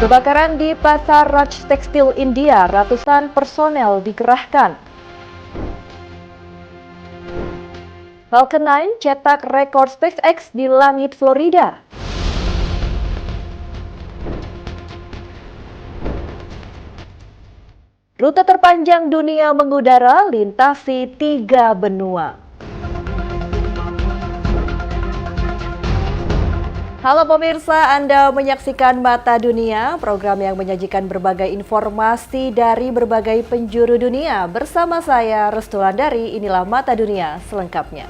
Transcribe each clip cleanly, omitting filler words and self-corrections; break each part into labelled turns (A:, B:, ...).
A: Kebakaran di Pasar Raj Tekstil India, ratusan personel dikerahkan. Falcon 9 cetak rekor SpaceX di langit Florida. Rute terpanjang dunia mengudara lintasi 3 benua. Halo pemirsa, Anda menyaksikan Mata Dunia, program yang menyajikan berbagai informasi dari berbagai penjuru dunia. Bersama saya, Restu Landari, inilah Mata Dunia selengkapnya.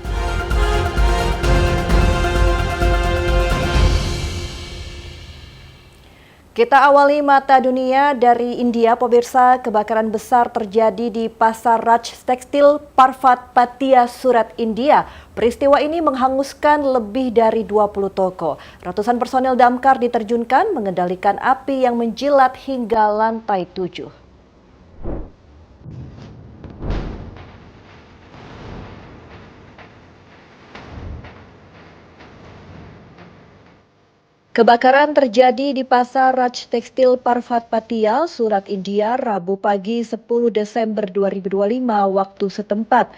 A: Kita awali Mata Dunia dari India, pemirsa. Kebakaran besar terjadi di Pasar Raj Tekstil Parvat Patia, Surat, India. Peristiwa ini menghanguskan lebih dari 20 toko. Ratusan personel damkar diterjunkan mengendalikan api yang menjilat hingga lantai 7. Kebakaran terjadi di Pasar Raj Tekstil Parvat Patia, Surat, India, Rabu pagi 10 Desember 2025 waktu setempat.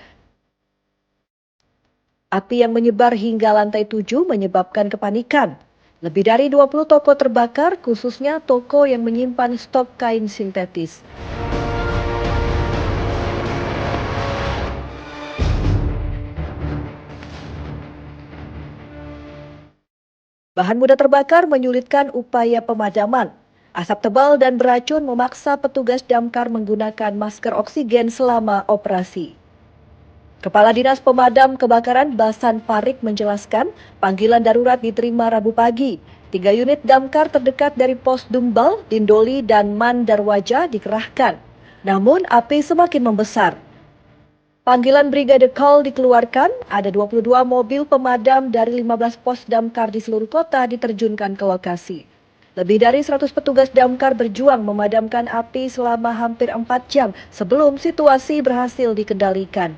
A: Api yang menyebar hingga lantai 7 menyebabkan kepanikan. Lebih dari 20 toko terbakar, khususnya toko yang menyimpan stok kain sintetis. Bahan mudah terbakar menyulitkan upaya pemadaman. Asap tebal dan beracun memaksa petugas damkar menggunakan masker oksigen selama operasi. Kepala Dinas Pemadam Kebakaran Basan Parik menjelaskan, panggilan darurat diterima Rabu pagi. 3 unit damkar terdekat dari pos Dumbal, Dindoli, dan Mandarwaja dikerahkan. Namun api semakin membesar. Panggilan Brigade Call dikeluarkan, ada 22 mobil pemadam dari 15 pos damkar di seluruh kota diterjunkan ke lokasi. Lebih dari 100 petugas damkar berjuang memadamkan api selama hampir 4 jam sebelum situasi berhasil dikendalikan.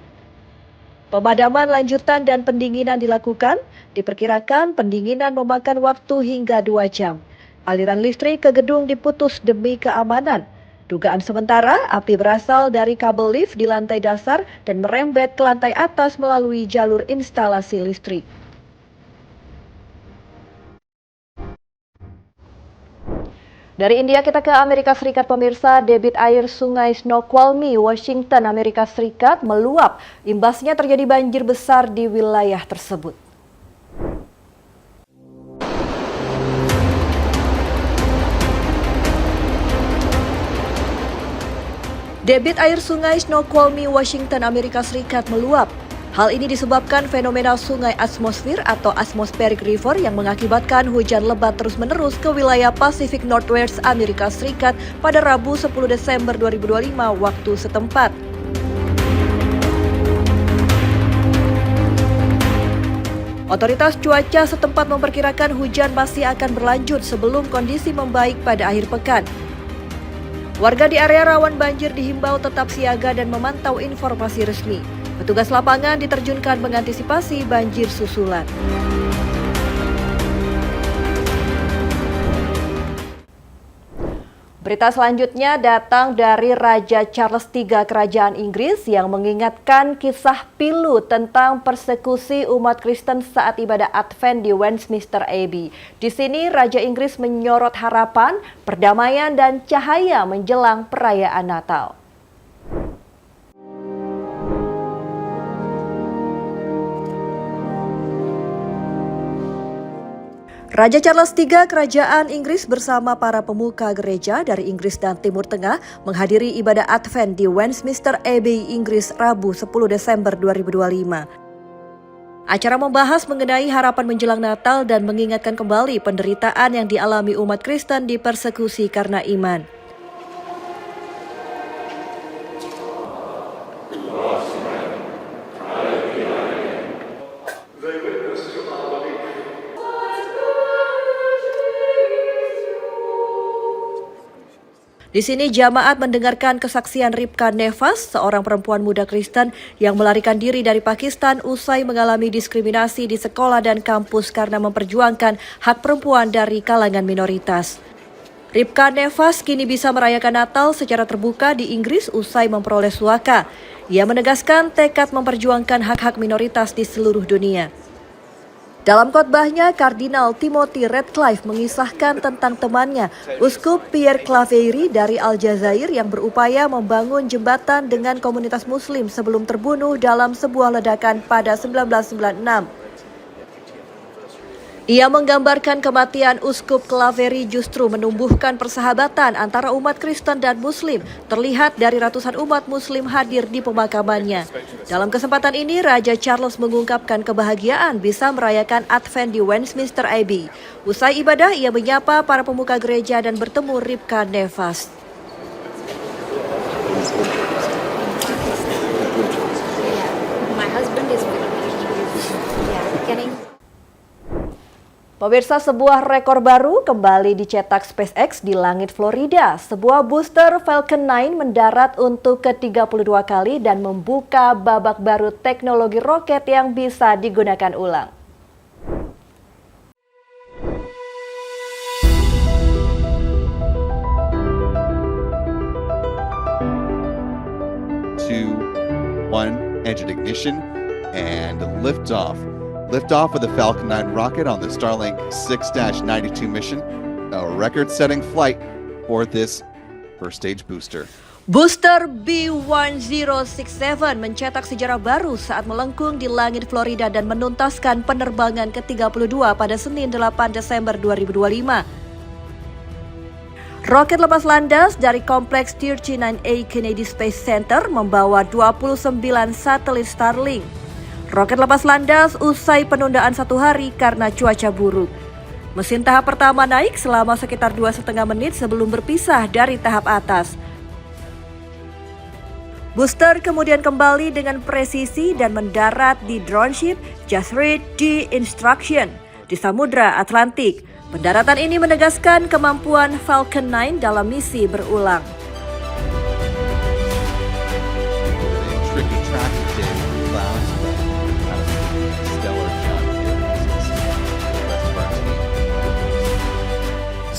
A: Pemadaman lanjutan dan pendinginan dilakukan, diperkirakan pendinginan memakan waktu hingga 2 jam. Aliran listrik ke gedung diputus demi keamanan. Dugaan sementara, api berasal dari kabel lift di lantai dasar dan merembet ke lantai atas melalui jalur instalasi listrik. Dari India kita ke Amerika Serikat, pemirsa. Debit air sungai Snoqualmie, Washington, Amerika Serikat meluap. Imbasnya terjadi banjir besar di wilayah tersebut. Debit air sungai Snoqualmie, Washington, Amerika Serikat meluap. Hal ini disebabkan fenomena sungai atmosfer atau atmospheric river yang mengakibatkan hujan lebat terus-menerus ke wilayah Pacific Northwest Amerika Serikat pada Rabu 10 Desember 2025 waktu setempat. Otoritas cuaca setempat memperkirakan hujan masih akan berlanjut sebelum kondisi membaik pada akhir pekan. Warga di area rawan banjir dihimbau tetap siaga dan memantau informasi resmi. Petugas lapangan diterjunkan mengantisipasi banjir susulan. Berita selanjutnya datang dari Raja Charles III Kerajaan Inggris yang mengingatkan kisah pilu tentang persekusi umat Kristen saat ibadah Advent di Westminster Abbey. Di sini Raja Inggris menyorot harapan, perdamaian, dan cahaya menjelang perayaan Natal. Raja Charles III Kerajaan Inggris bersama para pemuka gereja dari Inggris dan Timur Tengah menghadiri ibadah Advent di Westminster Abbey, Inggris, Rabu 10 Desember 2025. Acara membahas mengenai harapan menjelang Natal dan mengingatkan kembali penderitaan yang dialami umat Kristen di persekusi karena iman. Di sini jamaat mendengarkan kesaksian Ribka Nevas, seorang perempuan muda Kristen yang melarikan diri dari Pakistan usai mengalami diskriminasi di sekolah dan kampus karena memperjuangkan hak perempuan dari kalangan minoritas. Ripka Nevas kini bisa merayakan Natal secara terbuka di Inggris usai memperoleh suaka. Ia menegaskan tekad memperjuangkan hak-hak minoritas di seluruh dunia. Dalam khotbahnya, Kardinal Timothy Ratcliffe mengisahkan tentang temannya, Uskup Pierre Claverie dari Aljazair yang berupaya membangun jembatan dengan komunitas Muslim sebelum terbunuh dalam sebuah ledakan pada 1996. Ia menggambarkan kematian Uskup Claverie justru menumbuhkan persahabatan antara umat Kristen dan Muslim, terlihat dari ratusan umat Muslim hadir di pemakamannya. Dalam kesempatan ini, Raja Charles mengungkapkan kebahagiaan bisa merayakan Advent di Westminster Abbey. Usai ibadah, ia menyapa para pemuka gereja dan bertemu Ripka Nevas. Pemirsa, sebuah rekor baru kembali dicetak SpaceX di langit Florida. Sebuah booster Falcon 9 mendarat untuk ke-32 kali dan membuka babak baru teknologi roket yang bisa digunakan ulang.
B: Two, one, engine ignition, and liftoff. Liftoff of the Falcon 9 rocket on the Starlink 6-92 mission, a record-setting flight for this first-stage booster.
A: Booster B1067 mencetak sejarah baru saat melengkung di langit Florida dan menuntaskan penerbangan ke-32 pada Senin 8 Desember 2025. Roket lepas landas dari kompleks 39A Kennedy Space Center membawa 29 satelit Starlink. Roket lepas landas usai penundaan 1 hari karena cuaca buruk. Mesin tahap pertama naik selama sekitar 2,5 menit sebelum berpisah dari tahap atas. Booster kemudian kembali dengan presisi dan mendarat di drone ship Just Read the Instruction di Samudra Atlantik. Pendaratan ini menegaskan kemampuan Falcon 9 dalam misi berulang.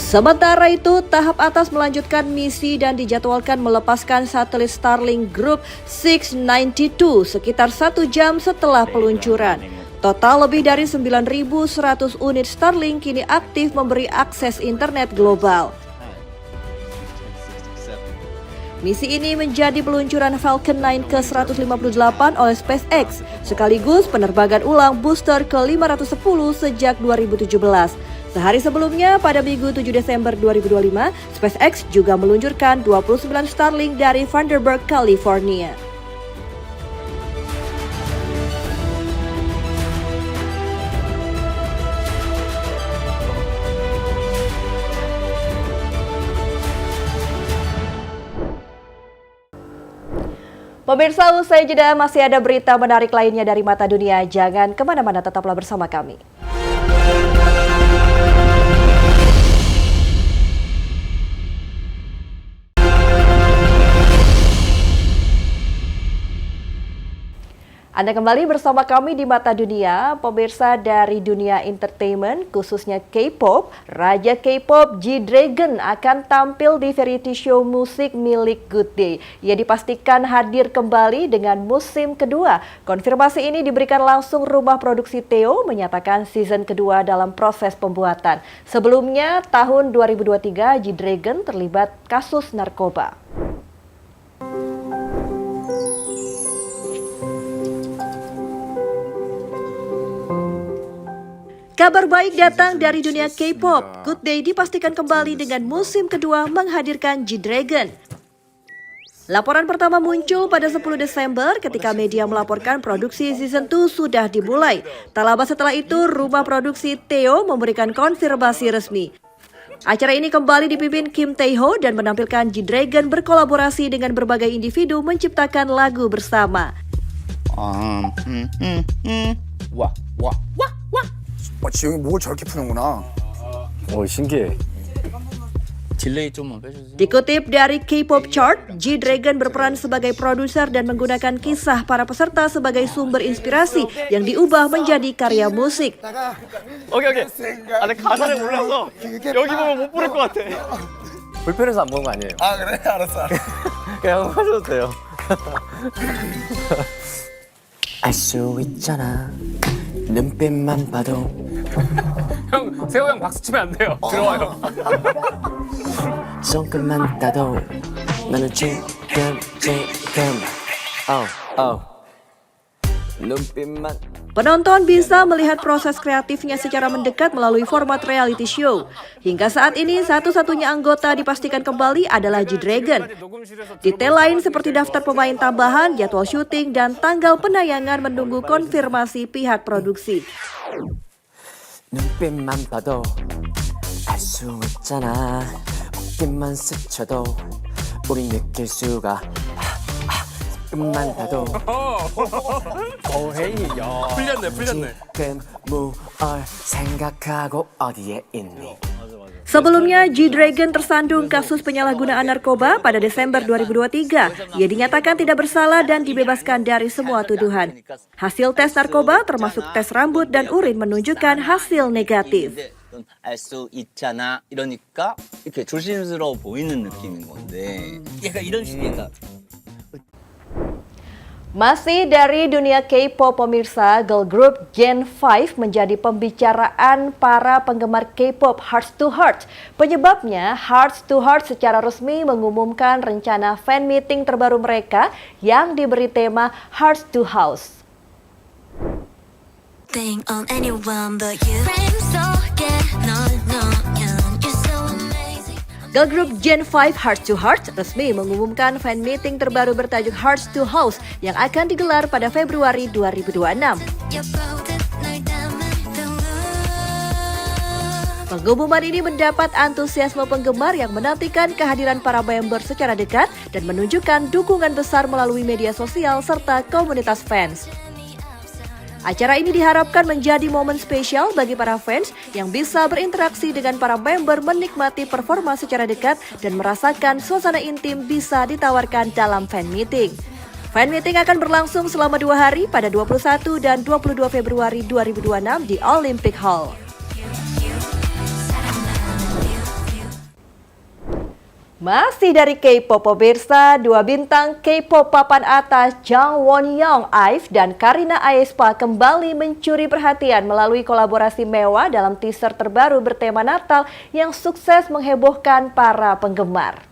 A: Sementara itu, tahap atas melanjutkan misi dan dijadwalkan melepaskan satelit Starlink Group 692 sekitar 1 jam setelah peluncuran. Total lebih dari 9.100 unit Starlink kini aktif memberi akses internet global. Misi ini menjadi peluncuran Falcon 9 ke-158 oleh SpaceX, sekaligus penerbangan ulang booster ke-510 sejak 2017. Sehari sebelumnya, pada Minggu 7 Desember 2025, SpaceX juga meluncurkan 29 Starlink dari Vandenberg, California. Pemirsa, usai jeda masih ada berita menarik lainnya dari Mata Dunia. Jangan kemana-mana, tetaplah bersama kami. Anda kembali bersama kami di Mata Dunia, pemirsa. Dari dunia entertainment, khususnya K-pop, Raja K-pop G-Dragon akan tampil di variety show musik milik Good Day. Ia dipastikan hadir kembali dengan musim kedua. Konfirmasi ini diberikan langsung rumah produksi Theo, menyatakan season kedua dalam proses pembuatan. Sebelumnya, tahun 2023, G-Dragon terlibat kasus narkoba. Kabar baik datang dari dunia K-pop. Good Day dipastikan kembali dengan musim kedua menghadirkan G-Dragon. Laporan pertama muncul pada 10 Desember ketika media melaporkan produksi season 2 sudah dimulai. Tak lama setelah itu, rumah produksi Theo memberikan konfirmasi resmi. Acara ini kembali dipimpin Kim Tae-ho dan menampilkan G-Dragon berkolaborasi dengan berbagai individu menciptakan lagu bersama.
C: 와. 지영이 목을 저렇게 푸는구나. 신기해. 딜레이 좀만 빼주세요.
A: Dikutip dari K-pop chart, G-Dragon berperan sebagai produser dan menggunakan kisah para peserta sebagai sumber inspirasi yang diubah menjadi karya musik.
C: 오케이. 아, 내 가사를 몰라서 여기 보면 못 부를 것 같아. 불편해서 안 보는 거 아니에요?
D: 아 그래? 알았어.
C: 그냥 하셔도 돼요.
E: 알 수 있잖아 눈빛만 봐도
C: 형, 세호 형 박수 치면 안 돼요. 들어와요.
E: 손끝만 따도 나는 지금 눈빛만
A: Penonton bisa melihat proses kreatifnya secara mendekat melalui format reality show. Hingga saat ini, satu-satunya anggota dipastikan kembali adalah G-Dragon. Detail lain seperti daftar pemain tambahan, jadwal syuting, dan tanggal penayangan menunggu konfirmasi pihak produksi.
E: 눈빛만 봐도 알 수 있잖아 어깨만 스쳐도 우리 느낄 수가 끝만 봐도
C: 헤이, 야. 풀렸네.
E: 지금 뭘 생각하고 어디에 있니
A: Sebelumnya, G-Dragon tersandung kasus penyalahgunaan narkoba pada Desember 2023. Ia dinyatakan tidak bersalah dan dibebaskan dari semua tuduhan. Hasil tes narkoba termasuk tes rambut dan urin menunjukkan hasil negatif.
F: 알 수 있잖아 이러니까 이렇게 조심스러워 보이는 느낌인 건데 약간 이런 식이니까
A: Masih dari dunia K-pop pemirsa, girl group Gen 5 menjadi pembicaraan para penggemar K-pop Hearts to Hearts. Penyebabnya, Hearts to Hearts secara resmi mengumumkan rencana fan meeting terbaru mereka yang diberi tema Hearts to House.
G: Think of anyone but you. Frame so get no, you're so amazing.
A: Girl group Gen 5 Hearts to Hearts resmi mengumumkan fan meeting terbaru bertajuk Hearts to House yang akan digelar pada Februari 2026.
G: You're both 날 담은 the love.
A: Pengumuman ini mendapat antusiasme penggemar yang menantikan kehadiran para member secara dekat dan menunjukkan dukungan besar melalui media sosial serta komunitas fans. Acara ini diharapkan menjadi momen spesial bagi para fans yang bisa berinteraksi dengan para member, menikmati performa secara dekat dan merasakan suasana intim bisa ditawarkan dalam fan meeting. Fan meeting akan berlangsung selama 2 hari pada 21 dan 22 Februari 2026 di Olympic Hall. Masih dari K-pop pemirsa, 2 bintang K-pop papan atas Jang Won-young, IVE dan Karina Aespa kembali mencuri perhatian melalui kolaborasi mewah dalam teaser terbaru bertema Natal yang sukses menghebohkan para penggemar.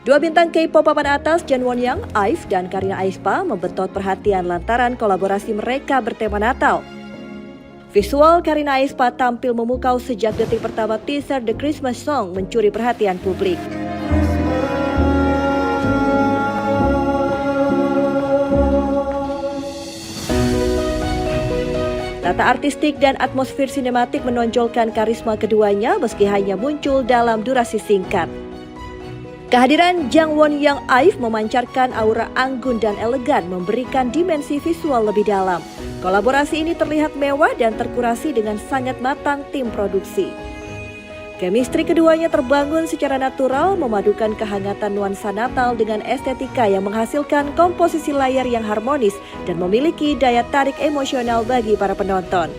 A: Dua bintang K-pop papan atas Jang Won-young, IVE dan Karina Aespa membetot perhatian lantaran kolaborasi mereka bertema Natal. Visual Karina Aespa tampil memukau sejak detik pertama teaser The Christmas Song mencuri perhatian publik. Tata artistik dan atmosfer sinematik menonjolkan karisma keduanya meski hanya muncul dalam durasi singkat. Kehadiran Jang Won-young IVE memancarkan aura anggun dan elegan, memberikan dimensi visual lebih dalam. Kolaborasi ini terlihat mewah dan terkurasi dengan sangat matang tim produksi. Chemistry keduanya terbangun secara natural, memadukan kehangatan nuansa Natal dengan estetika yang menghasilkan komposisi layar yang harmonis dan memiliki daya tarik emosional bagi para penonton.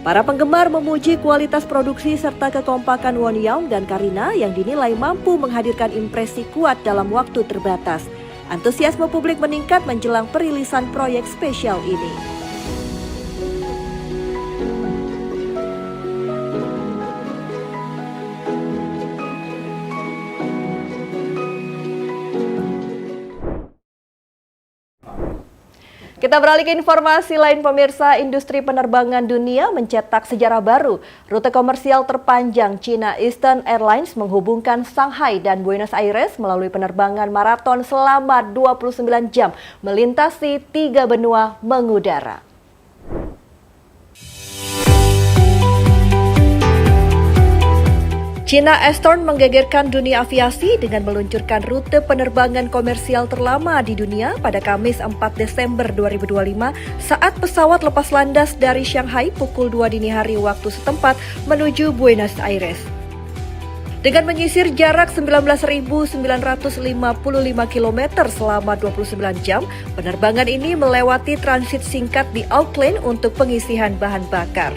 A: Para penggemar memuji kualitas produksi serta kekompakan Won-young dan Karina yang dinilai mampu menghadirkan impresi kuat dalam waktu terbatas. Antusiasme publik meningkat menjelang perilisan proyek spesial ini. Kita beralih ke informasi lain pemirsa, industri penerbangan dunia mencetak sejarah baru. Rute komersial terpanjang China Eastern Airlines menghubungkan Shanghai dan Buenos Aires melalui penerbangan maraton selama 29 jam melintasi 3 benua mengudara. China Eastern menggegerkan dunia aviasi dengan meluncurkan rute penerbangan komersial terlama di dunia pada Kamis 4 Desember 2025 saat pesawat lepas landas dari Shanghai pukul 2 dini hari waktu setempat menuju Buenos Aires. Dengan menyisir jarak 19.955 km selama 29 jam, penerbangan ini melewati transit singkat di Auckland untuk pengisian bahan bakar.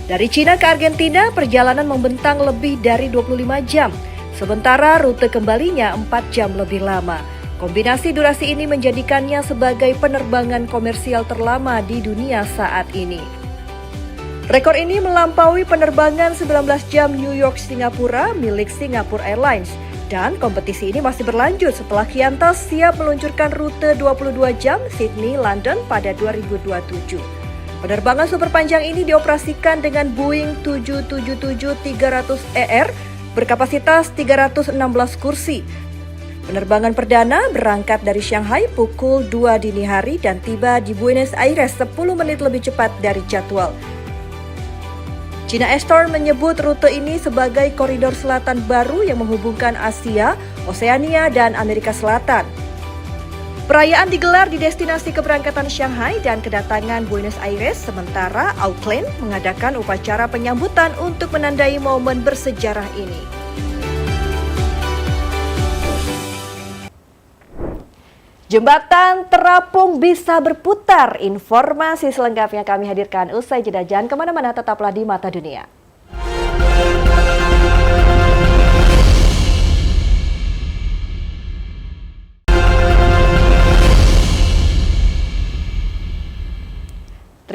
A: Dari Cina ke Argentina, perjalanan membentang lebih dari 25 jam, sementara rute kembalinya 4 jam lebih lama. Kombinasi durasi ini menjadikannya sebagai penerbangan komersial terlama di dunia saat ini. Rekor ini melampaui penerbangan 19 jam New York-Singapura milik Singapore Airlines. Dan kompetisi ini masih berlanjut setelah Qantas siap meluncurkan rute 22 jam Sydney-London pada 2027. Penerbangan super panjang ini dioperasikan dengan Boeing 777-300ER berkapasitas 316 kursi. Penerbangan perdana berangkat dari Shanghai pukul 2 dini hari dan tiba di Buenos Aires 10 menit lebih cepat dari jadwal. China Eastern menyebut rute ini sebagai koridor selatan baru yang menghubungkan Asia, Oseania, dan Amerika Selatan. Perayaan digelar di destinasi keberangkatan Shanghai dan kedatangan Buenos Aires, sementara Auckland mengadakan upacara penyambutan untuk menandai momen bersejarah ini. Jembatan terapung bisa berputar. Informasi selengkapnya kami hadirkan usai jeda. Jangan kemana-mana, tetaplah di Mata Dunia.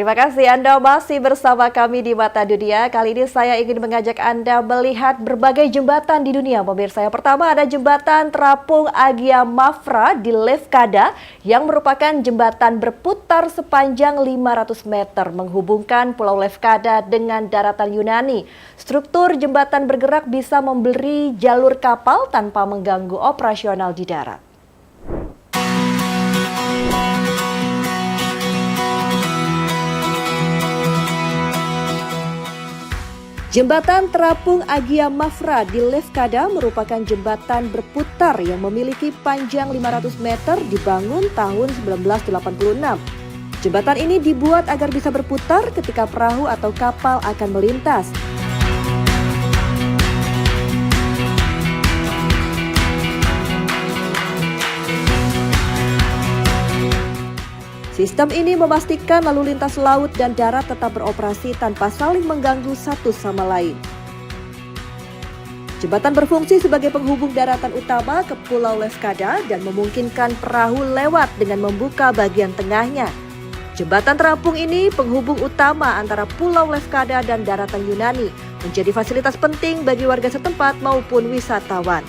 A: Terima kasih Anda masih bersama kami di Mata Dunia. Kali ini saya ingin mengajak Anda melihat berbagai jembatan di dunia. Pemirsa, yang pertama ada jembatan terapung Agia Mafra di Lefkada yang merupakan jembatan berputar sepanjang 500 meter menghubungkan Pulau Lefkada dengan daratan Yunani. Struktur jembatan bergerak bisa memberi jalur kapal tanpa mengganggu operasional di darat. Jembatan terapung Agia Mafra di Lefkada merupakan jembatan berputar yang memiliki panjang 500 meter dibangun tahun 1986. Jembatan ini dibuat agar bisa berputar ketika perahu atau kapal akan melintas. Sistem ini memastikan lalu lintas laut dan darat tetap beroperasi tanpa saling mengganggu satu sama lain. Jembatan berfungsi sebagai penghubung daratan utama ke Pulau Lefkada dan memungkinkan perahu lewat dengan membuka bagian tengahnya. Jembatan terapung ini penghubung utama antara Pulau Lefkada dan daratan Yunani, menjadi fasilitas penting bagi warga setempat maupun wisatawan.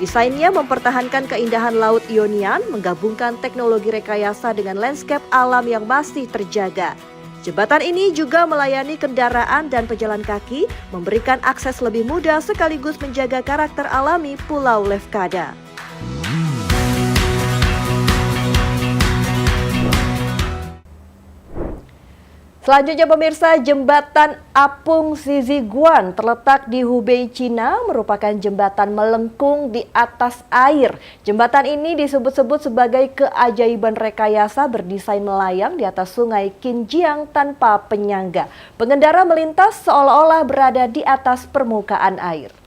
A: Desainnya mempertahankan keindahan Laut Ionian, menggabungkan teknologi rekayasa dengan landscape alam yang masih terjaga. Jembatan ini juga melayani kendaraan dan pejalan kaki, memberikan akses lebih mudah sekaligus menjaga karakter alami Pulau Lefkada. Selanjutnya pemirsa, jembatan apung Ziziguan terletak di Hubei, Cina, merupakan jembatan melengkung di atas air. Jembatan ini disebut-sebut sebagai keajaiban rekayasa berdesain melayang di atas sungai Qinjiang tanpa penyangga. Pengendara melintas seolah-olah berada di atas permukaan air.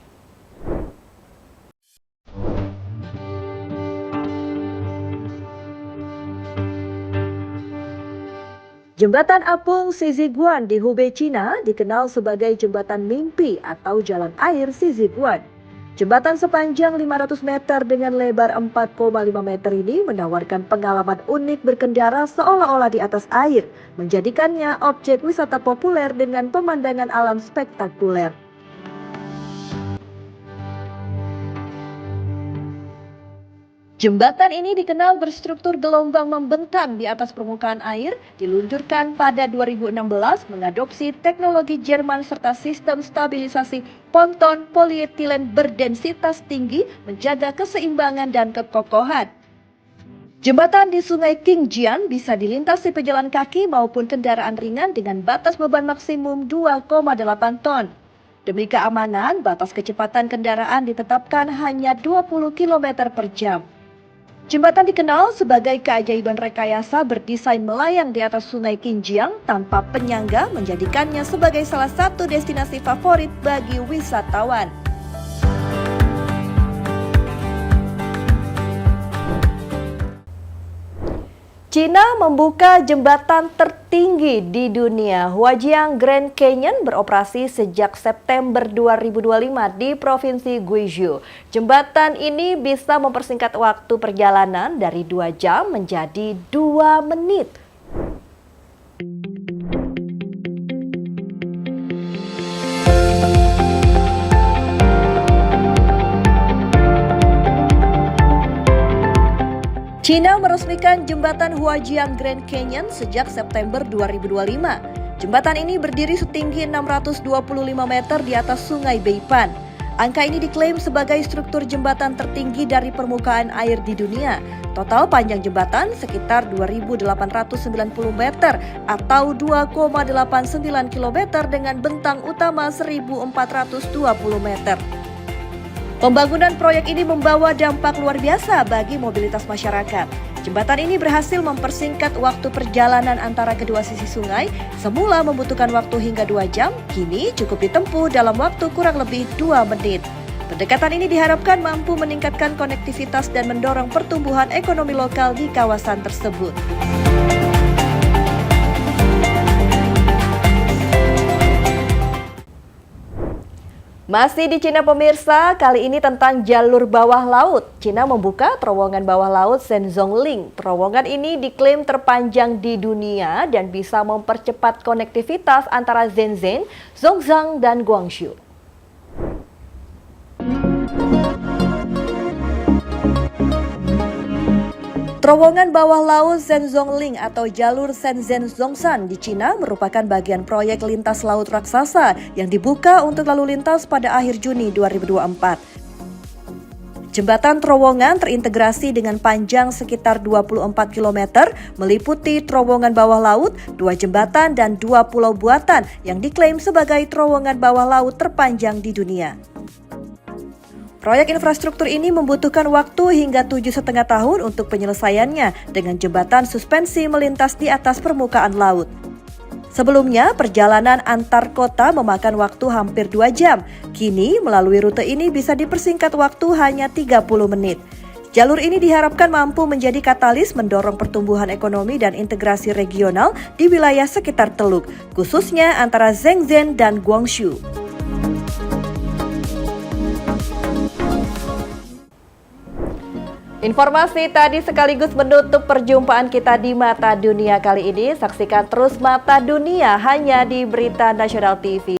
A: Jembatan apung Ziziguan di Hubei, Cina dikenal sebagai jembatan mimpi atau jalan air Ziziguan. Jembatan sepanjang 500 meter dengan lebar 4,5 meter ini menawarkan pengalaman unik berkendara seolah-olah di atas air, menjadikannya objek wisata populer dengan pemandangan alam spektakuler. Jembatan ini dikenal berstruktur gelombang membentang di atas permukaan air, diluncurkan pada 2016 mengadopsi teknologi Jerman serta sistem stabilisasi ponton polietilen berdensitas tinggi menjaga keseimbangan dan kekokohan. Jembatan di Sungai Qinjiang bisa dilintasi pejalan kaki maupun kendaraan ringan dengan batas beban maksimum 2,8 ton. Demi keamanan, batas kecepatan kendaraan ditetapkan hanya 20 km per jam. Jembatan dikenal sebagai keajaiban rekayasa berdesain melayang di atas Sungai Kinjiang tanpa penyangga, menjadikannya sebagai salah satu destinasi favorit bagi wisatawan. Cina membuka jembatan tertinggi di dunia. Huajiang Grand Canyon beroperasi sejak September 2025 di Provinsi Guizhou. Jembatan ini bisa mempersingkat waktu perjalanan dari 2 jam menjadi 2 menit. Cina meresmikan jembatan Huajiang Grand Canyon sejak September 2025. Jembatan ini berdiri setinggi 625 meter di atas Sungai Beipan. Angka ini diklaim sebagai struktur jembatan tertinggi dari permukaan air di dunia. Total panjang jembatan sekitar 2.890 meter atau 2,89 km dengan bentang utama 1.420 meter. Pembangunan proyek ini membawa dampak luar biasa bagi mobilitas masyarakat. Jembatan ini berhasil mempersingkat waktu perjalanan antara kedua sisi sungai. Semula membutuhkan waktu hingga 2 jam, kini cukup ditempuh dalam waktu kurang lebih 2 menit. Pendekatan ini diharapkan mampu meningkatkan konektivitas dan mendorong pertumbuhan ekonomi lokal di kawasan tersebut. Masih di Cina pemirsa, kali ini tentang jalur bawah laut. Cina membuka terowongan bawah laut Shenzhongling. Terowongan ini diklaim terpanjang di dunia dan bisa mempercepat konektivitas antara Shenzhen, Zhongshan, dan Guangzhou. Terowongan bawah laut Shenzhongling atau jalur Shenzhen-Zhongshan di Cina merupakan bagian proyek lintas laut raksasa yang dibuka untuk lalu lintas pada akhir Juni 2024. Jembatan terowongan terintegrasi dengan panjang sekitar 24 km, meliputi terowongan bawah laut, 2 jembatan, dan 2 pulau buatan yang diklaim sebagai terowongan bawah laut terpanjang di dunia. Proyek infrastruktur ini membutuhkan waktu hingga 7,5 tahun untuk penyelesaiannya dengan jembatan suspensi melintas di atas permukaan laut. Sebelumnya, perjalanan antar kota memakan waktu hampir 2 jam. Kini, melalui rute ini bisa dipersingkat waktu hanya 30 menit. Jalur ini diharapkan mampu menjadi katalis mendorong pertumbuhan ekonomi dan integrasi regional di wilayah sekitar Teluk, khususnya antara Shenzhen dan Guangzhou. Informasi tadi sekaligus menutup perjumpaan kita di Mata Dunia kali ini. Saksikan terus Mata Dunia hanya di Berita Nasional TV.